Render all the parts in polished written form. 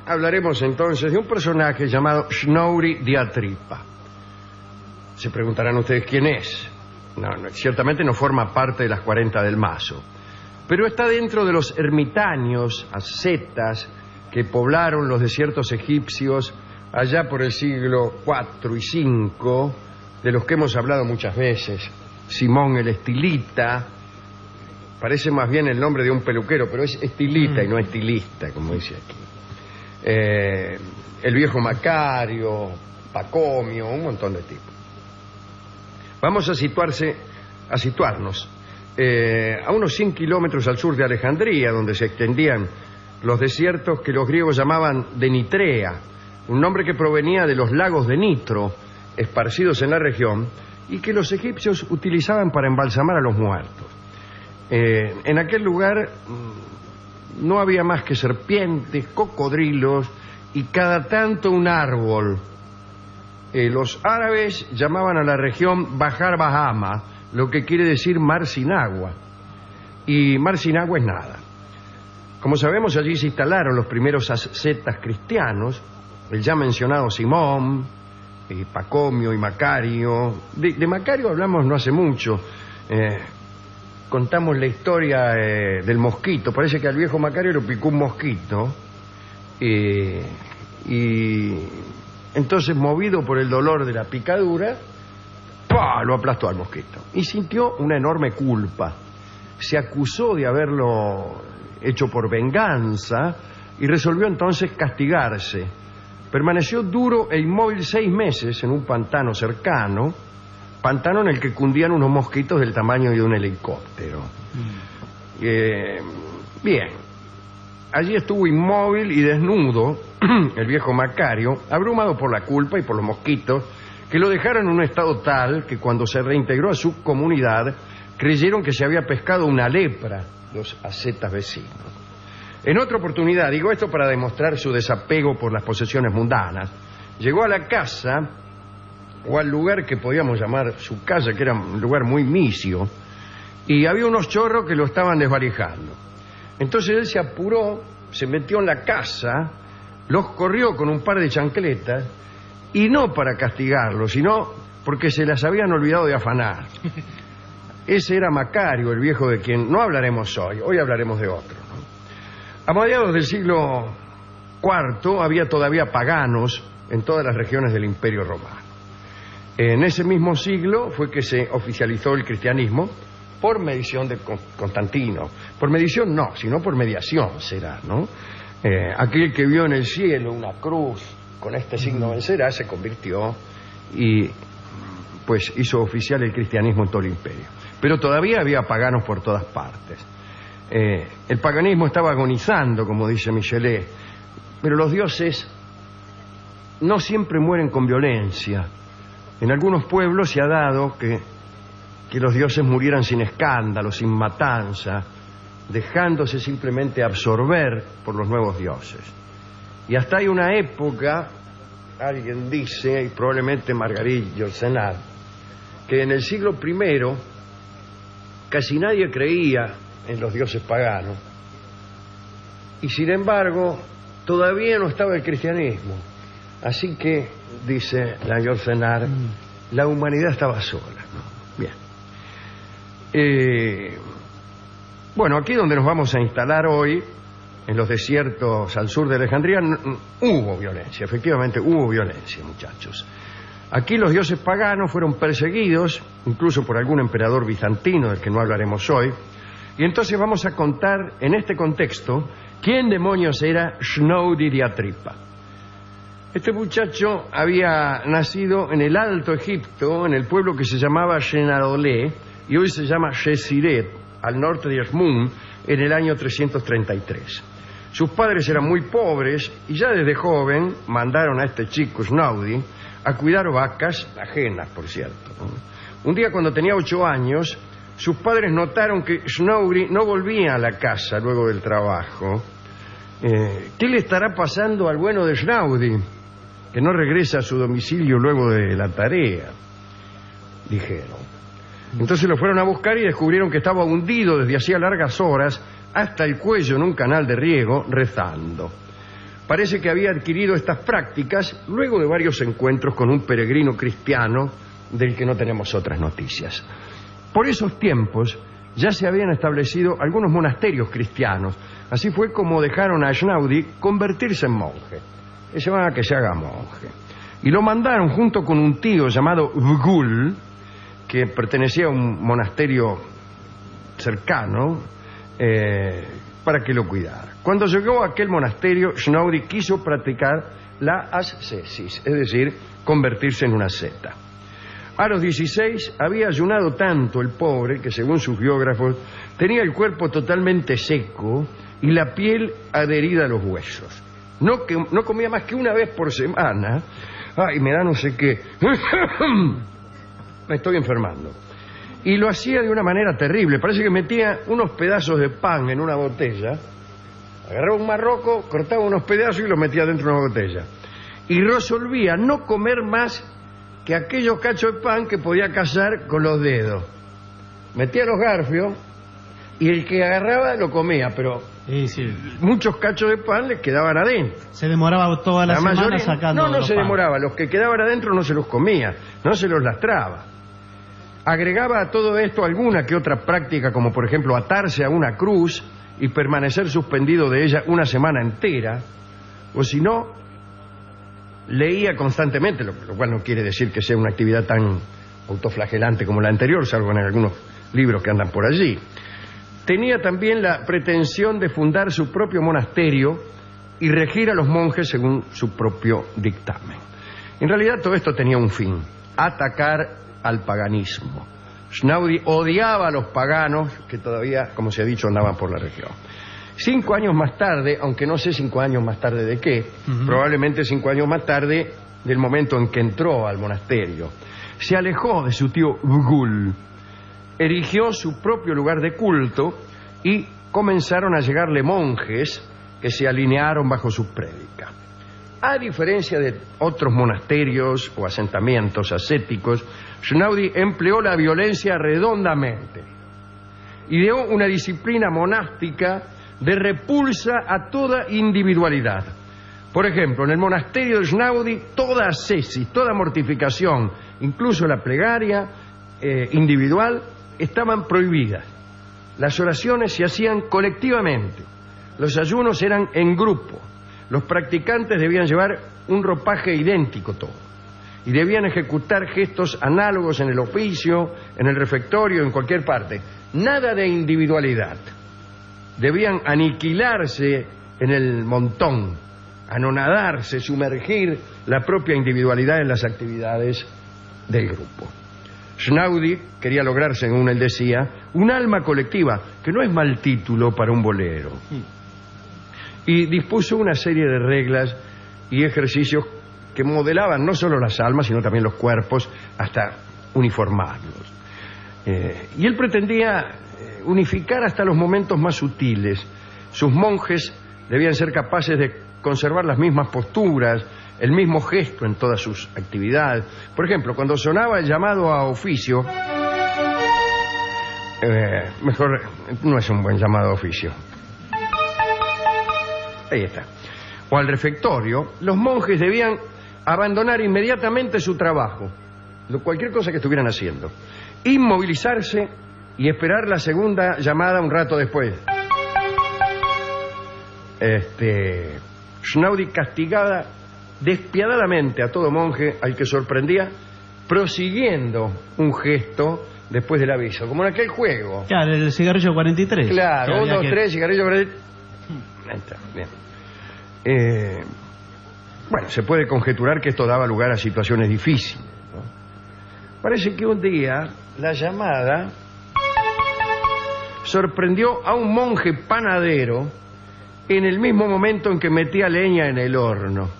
hablaremos entonces de un personaje llamado Snorri di Atripa. Se preguntarán ustedes quién es. Ciertamente no forma parte de las 40 del Mazo, pero está dentro de los ermitaños, ascetas, que poblaron los desiertos egipcios allá por el siglo IV y V, de los que hemos hablado muchas veces. Simón el Estilita, parece más bien el nombre de un peluquero, pero es estilita y no estilista, como dice aquí. El viejo Macario, Pacomio, un montón de tipos. Vamos a situarnos a unos 100 kilómetros al sur de Alejandría, donde se extendían los desiertos que los griegos llamaban de Nitrea, un nombre que provenía de los lagos de Nitro, esparcidos en la región, y que los egipcios utilizaban para embalsamar a los muertos. En aquel lugar no había más que serpientes, cocodrilos y cada tanto un árbol. Los árabes llamaban a la región Bahar Bahama, lo que quiere decir mar sin agua. Y mar sin agua es nada. Como sabemos, allí se instalaron los primeros ascetas cristianos, el ya mencionado Simón, Pacomio y Macario. De Macario hablamos no hace mucho. Contamos la historia del mosquito. Parece que al viejo Macario lo picó un mosquito. Y entonces, movido por el dolor de la picadura, ¡pah!, lo aplastó al mosquito. Y sintió una enorme culpa. Se acusó de haberlo hecho por venganza y resolvió entonces castigarse. Permaneció duro e inmóvil 6 meses en un pantano cercano, pantano en el que cundían unos mosquitos del tamaño de un helicóptero. Bien, allí estuvo inmóvil y desnudo el viejo Macario, abrumado por la culpa y por los mosquitos, que lo dejaron en un estado tal que cuando se reintegró a su comunidad creyeron que se había pescado una lepra los ascetas vecinos. En otra oportunidad, digo esto para demostrar su desapego por las posesiones mundanas, llegó a la casa, o al lugar que podíamos llamar su casa, que era un lugar muy misio, y había unos chorros que lo estaban desvalijando. Entonces él se apuró, se metió en la casa, los corrió con un par de chancletas, y no para castigarlos, sino porque se las habían olvidado de afanar. Ese era Macario, el viejo de quien no hablaremos hoy hablaremos de otro, ¿no? A mediados del siglo IV había todavía paganos en todas las regiones del Imperio Romano. En ese mismo siglo fue que se oficializó el cristianismo por medición de Constantino. Por medición no, sino por mediación será, ¿no? Aquel que vio en el cielo una cruz con este signo vencerá, se convirtió y pues hizo oficial el cristianismo en todo el imperio. Pero todavía había paganos por todas partes. El paganismo estaba agonizando, como dice Michelet, pero los dioses no siempre mueren con violencia. En algunos pueblos se ha dado que los dioses murieran sin escándalo, sin matanza, dejándose simplemente absorber por los nuevos dioses. Y hasta hay una época, alguien dice, y probablemente Marguerite Yourcenar, que en el siglo I casi nadie creía en los dioses paganos, y sin embargo todavía no estaba el cristianismo. Así que, dice la Yourcenar, la humanidad estaba sola, ¿no? Bien. Bueno, aquí donde nos vamos a instalar hoy, en los desiertos al sur de Alejandría, hubo violencia, efectivamente hubo violencia, muchachos. Aquí los dioses paganos fueron perseguidos, incluso por algún emperador bizantino, del que no hablaremos hoy, y entonces vamos a contar, en este contexto, quién demonios era Snorri di Atripa. Este muchacho había nacido en el Alto Egipto, en el pueblo que se llamaba Shenadolé, y hoy se llama Shesiret, al norte de Esmun, en el año 333. Sus padres eran muy pobres y ya desde joven mandaron a este chico, Snorri, a cuidar vacas ajenas, por cierto, ¿no? Un día, cuando tenía 8 años, sus padres notaron que Snorri no volvía a la casa luego del trabajo. ¿Qué le estará pasando al bueno de Snorri, que no regresa a su domicilio luego de la tarea?, dijeron. Entonces lo fueron a buscar y descubrieron que estaba hundido desde hacía largas horas hasta el cuello en un canal de riego, rezando. parece que había adquirido estas prácticas luego de varios encuentros con un peregrino cristiano del que no tenemos otras noticias. Por esos tiempos ya se habían establecido algunos monasterios cristianos. Así fue como dejaron a Schnaudi convertirse en monje. Se va a que se haga monje. Y lo mandaron junto con un tío llamado Vgul, que pertenecía a un monasterio cercano, para que lo cuidara. Cuando llegó a aquel monasterio, Schnaudi quiso practicar la ascesis, es decir, convertirse en una asceta. A los 16 había ayunado tanto el pobre que, según sus biógrafos, tenía el cuerpo totalmente seco y la piel adherida a los huesos. No comía más que una vez por semana. Ay, me da no sé qué. Me estoy enfermando. Y lo hacía de una manera terrible. Parece que metía unos pedazos de pan en una botella, agarraba un marroco, cortaba unos pedazos y los metía dentro de una botella. Y resolvía no comer más que aquellos cachos de pan que podía cazar con los dedos. Metía los garfios y el que agarraba lo comía, pero muchos cachos de pan les quedaban adentro. Se demoraba toda la semana sacando. No se demoraba. Los que quedaban adentro no se los comía, no se los lastraba. Agregaba a todo esto alguna que otra práctica, como por ejemplo atarse a una cruz y permanecer suspendido de ella una semana entera, o si no, leía constantemente, lo cual no quiere decir que sea una actividad tan autoflagelante como la anterior, salvo en algunos libros que andan por allí. Tenía también la pretensión de fundar su propio monasterio y regir a los monjes según su propio dictamen. En realidad todo esto tenía un fin: atacar al paganismo. Schnaudi odiaba a los paganos que todavía, como se ha dicho, andaban por la región. 5 años más tarde, aunque no sé 5 años más tarde de qué, probablemente 5 años más tarde del momento en que entró al monasterio, se alejó de su tío Vgul, erigió su propio lugar de culto y comenzaron a llegarle monjes que se alinearon bajo sus prédicas. A diferencia de otros monasterios o asentamientos ascéticos, Schnaudi empleó la violencia redondamente. Ideó una disciplina monástica de repulsa a toda individualidad. Por ejemplo, en el monasterio de Schnaudi, toda ascesis, toda mortificación, incluso la plegaria individual, estaban prohibidas. Las oraciones se hacían colectivamente. Los ayunos eran en grupo. Los practicantes debían llevar un ropaje idéntico todo. Y debían ejecutar gestos análogos en el oficio, en el refectorio, en cualquier parte. Nada de individualidad. Debían aniquilarse en el montón, anonadarse, sumergir la propia individualidad en las actividades del grupo. Schnaudi quería lograr, según él decía, un alma colectiva, que no es mal título para un bolero. Y dispuso una serie de reglas y ejercicios que modelaban no solo las almas, sino también los cuerpos, hasta uniformarlos. Y él pretendía unificar hasta los momentos más sutiles. Sus monjes debían ser capaces de conservar las mismas posturas, el mismo gesto en todas sus actividades. Por ejemplo, cuando sonaba el llamado a oficio, mejor, no es un buen llamado a oficio. Ahí está. O al refectorio, los monjes debían abandonar inmediatamente su trabajo, cualquier cosa que estuvieran haciendo, inmovilizarse y esperar la segunda llamada un rato después. Schnaudi castigaba despiadadamente a todo monje al que sorprendía prosiguiendo un gesto después del aviso, como en aquel juego. Claro, el cigarrillo 43. Claro, 1, 2, 3, cigarrillo 43. Ahí está, bien. Bueno, se puede conjeturar que esto daba lugar a situaciones difíciles, ¿no? Parece que un día la llamada sorprendió a un monje panadero en el mismo momento en que metía leña en el horno.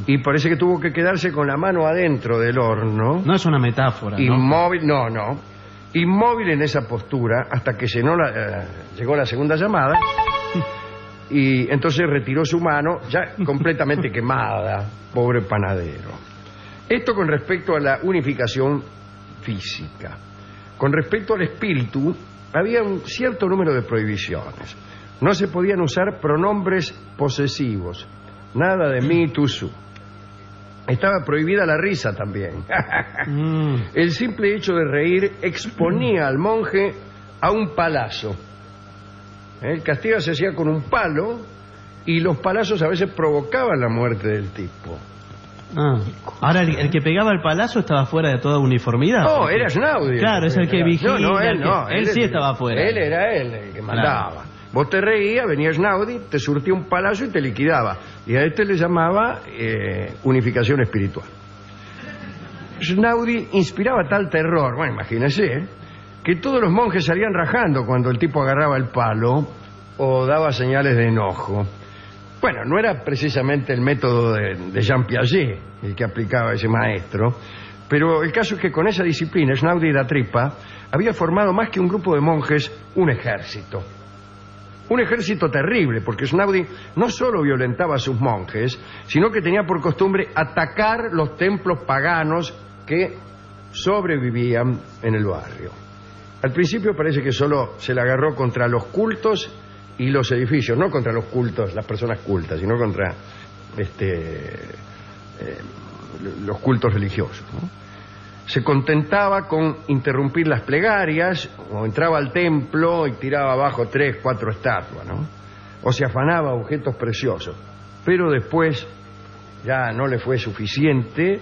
Y parece que tuvo que quedarse con la mano adentro del horno. No es una metáfora, inmóvil, no. Inmóvil en esa postura hasta que llegó la segunda llamada. Y entonces retiró su mano ya completamente quemada, pobre panadero. Esto con respecto a la unificación física. Con respecto al espíritu, había un cierto número de prohibiciones. No se podían usar pronombres posesivos, Nada de me too soon. Estaba prohibida la risa también. El simple hecho de reír exponía al monje a un palazo. El castigo se hacía con un palo y los palazos a veces provocaban la muerte del tipo. Ahora, ¿el que pegaba el palazo estaba fuera de toda uniformidad? No, era Schnaudi. Claro, es el que vigila. Él sí estaba fuera. Él era el que mandaba. Claro. Vos te reías, venía Schnaudi, te surtía un palazo y te liquidaba. Y a este le llamaba unificación espiritual. Schnaudi inspiraba tal terror, bueno, imagínese, que todos los monjes salían rajando cuando el tipo agarraba el palo o daba señales de enojo. Bueno, no era precisamente el método de Jean Piaget el que aplicaba ese maestro, pero el caso es que con esa disciplina Schnaudi da Trippa había formado más que un grupo de monjes, un ejército. Un ejército terrible, porque Schnaudi no solo violentaba a sus monjes, sino que tenía por costumbre atacar los templos paganos que sobrevivían en el barrio. Al principio parece que solo se le agarró contra los cultos y los edificios, no contra los cultos, las personas cultas, sino contra los cultos religiosos, ¿no? Se contentaba con interrumpir las plegarias, o entraba al templo y tiraba abajo 3, 4 estatuas, ¿no? O se afanaba objetos preciosos. Pero después ya no le fue suficiente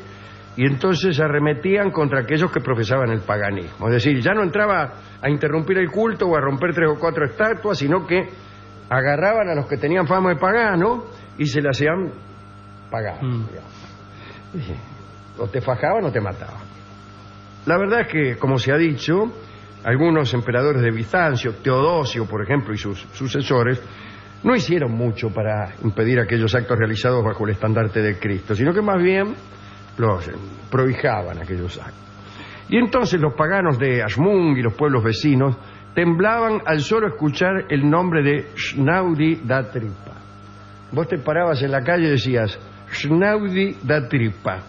y entonces arremetían contra aquellos que profesaban el paganismo. Es decir, ya no entraba a interrumpir el culto o a romper 3 o 4 estatuas, sino que agarraban a los que tenían fama de pagano y se le hacían paganos, digamos. O te fajaban o te mataban. La verdad es que, como se ha dicho, algunos emperadores de Bizancio, Teodosio, por ejemplo, y sus sucesores, no hicieron mucho para impedir aquellos actos realizados bajo el estandarte de Cristo, sino que más bien los prohijaban aquellos actos. Y entonces los paganos de Ashmung y los pueblos vecinos temblaban al solo escuchar el nombre de Schnaudi da Trippa. Vos te parabas en la calle y decías Schnaudi da Trippa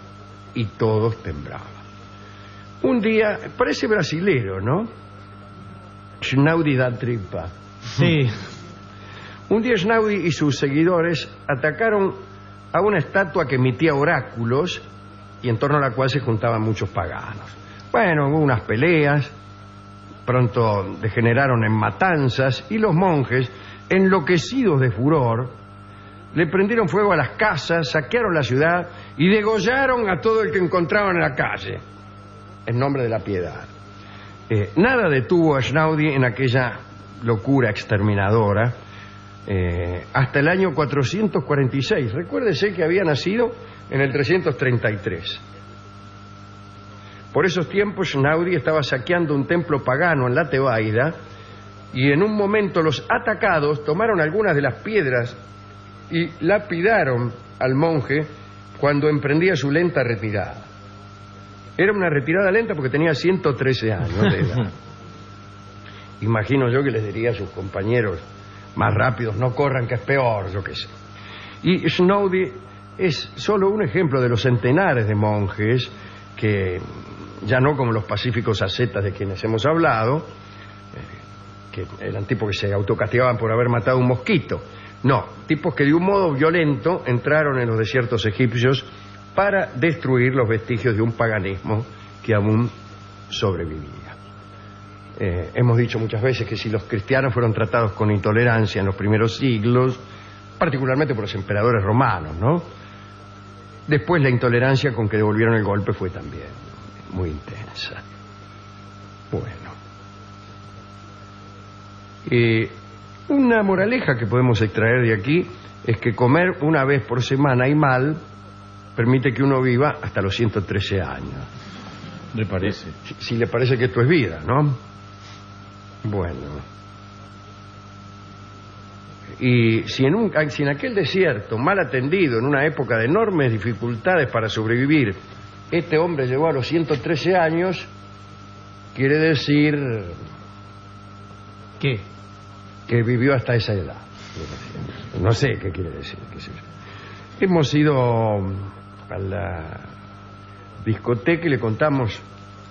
y todos temblaban. Un día, parece brasilero, ¿no? Schnaudi da Trippa. Sí. Un día Schnaudi y sus seguidores atacaron a una estatua que emitía oráculos y en torno a la cual se juntaban muchos paganos. Bueno, hubo unas peleas, pronto degeneraron en matanzas y los monjes, enloquecidos de furor, le prendieron fuego a las casas, saquearon la ciudad y degollaron a todo el que encontraban en la calle, en nombre de la piedad. Nada detuvo a Schnaudi en aquella locura exterminadora hasta el año 446. Recuérdese que había nacido en el 333. Por esos tiempos Schnaudi estaba saqueando un templo pagano en la Tebaida y en un momento los atacados tomaron algunas de las piedras y lapidaron al monje cuando emprendía su lenta retirada. Era una retirada lenta porque tenía 113 años de edad. Imagino yo que les diría a sus compañeros más rápidos, no corran que es peor, yo qué sé. Y Schnaudi es solo un ejemplo de los centenares de monjes que, ya no como los pacíficos ascetas de quienes hemos hablado, que eran tipos que se autocastigaban por haber matado un mosquito. No, tipos que de un modo violento entraron en los desiertos egipcios para destruir los vestigios de un paganismo que aún sobrevivía. Hemos dicho muchas veces que si los cristianos fueron tratados con intolerancia en los primeros siglos, particularmente por los emperadores romanos, ¿no? Después la intolerancia con que devolvieron el golpe fue también muy intensa. Bueno. Una moraleja que podemos extraer de aquí es que comer una vez por semana y mal permite que uno viva hasta los 113 años. ¿Le parece? Si le parece que esto es vida, ¿no? Bueno. Y si en aquel desierto, mal atendido, en una época de enormes dificultades para sobrevivir, este hombre llegó a los 113 años, quiere decir... ¿Qué? Que vivió hasta esa edad. No sé qué quiere decir. Hemos ido a la discoteca y le contamos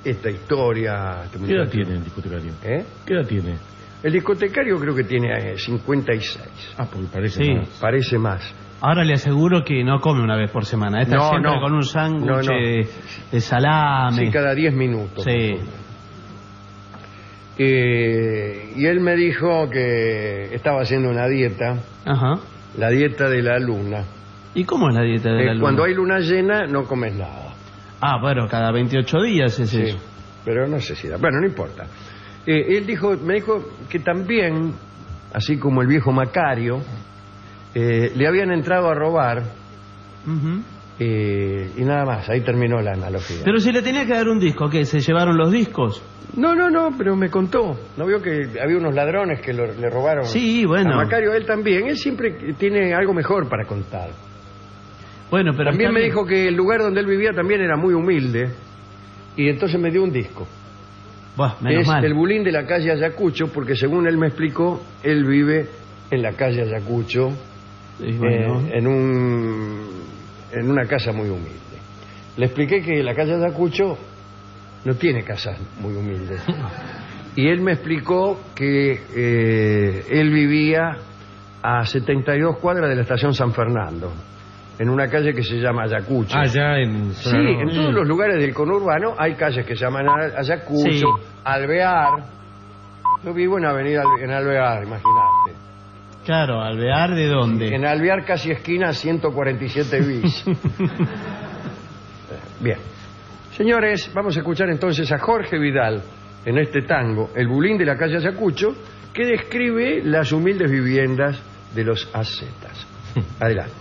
esta historia. ¿Qué edad tiene el discotecario? ¿Eh? ¿Qué edad tiene? El discotecario creo que tiene 56. Ah, porque parece Sí. más. Parece más. Ahora le aseguro que no come una vez por semana. Está No, siempre no. con un sándwich No, no. de salame. Sí, cada 10 minutos. Sí. Y él me dijo que estaba haciendo una dieta, Ajá. la dieta de la luna. ¿Y cómo es la dieta de la luna? Cuando hay luna llena no comes nada. Ah, bueno, cada 28 días es Sí, eso. pero no sé si da. Bueno, no importa. Él me dijo que también, así como el viejo Macario, le habían entrado a robar Ujú. y nada más. Ahí terminó la analogía. Pero si le tenía que dar un disco, ¿qué? ¿Se llevaron los discos? No, pero me contó. ¿No vio que había unos ladrones que le robaron Sí, bueno. a Macario? Él también. Él siempre tiene algo mejor para contar. Bueno, pero También está me bien. dijo que el lugar donde él vivía también era muy humilde y entonces me dio un disco. Buah, menos Es mal. el Bulín de la calle Ayacucho, porque según él me explicó, él vive en la calle Ayacucho, Y bueno. en una casa muy humilde. Le expliqué que la calle Ayacucho no tiene casas muy humildes. Y él me explicó que él vivía a 72 cuadras de la estación San Fernando, en una calle que se llama Ayacucho. Allá en... Sí, en todos los lugares del conurbano hay calles que se llaman Ayacucho, Sí. Alvear. Yo vivo en en Alvear, imagínate. Claro, ¿Alvear de dónde? En Alvear, casi esquina 147 bis. Bien. Señores, vamos a escuchar entonces a Jorge Vidal en este tango, El Bulín de la calle Ayacucho, que describe las humildes viviendas de los ascetas. Adelante.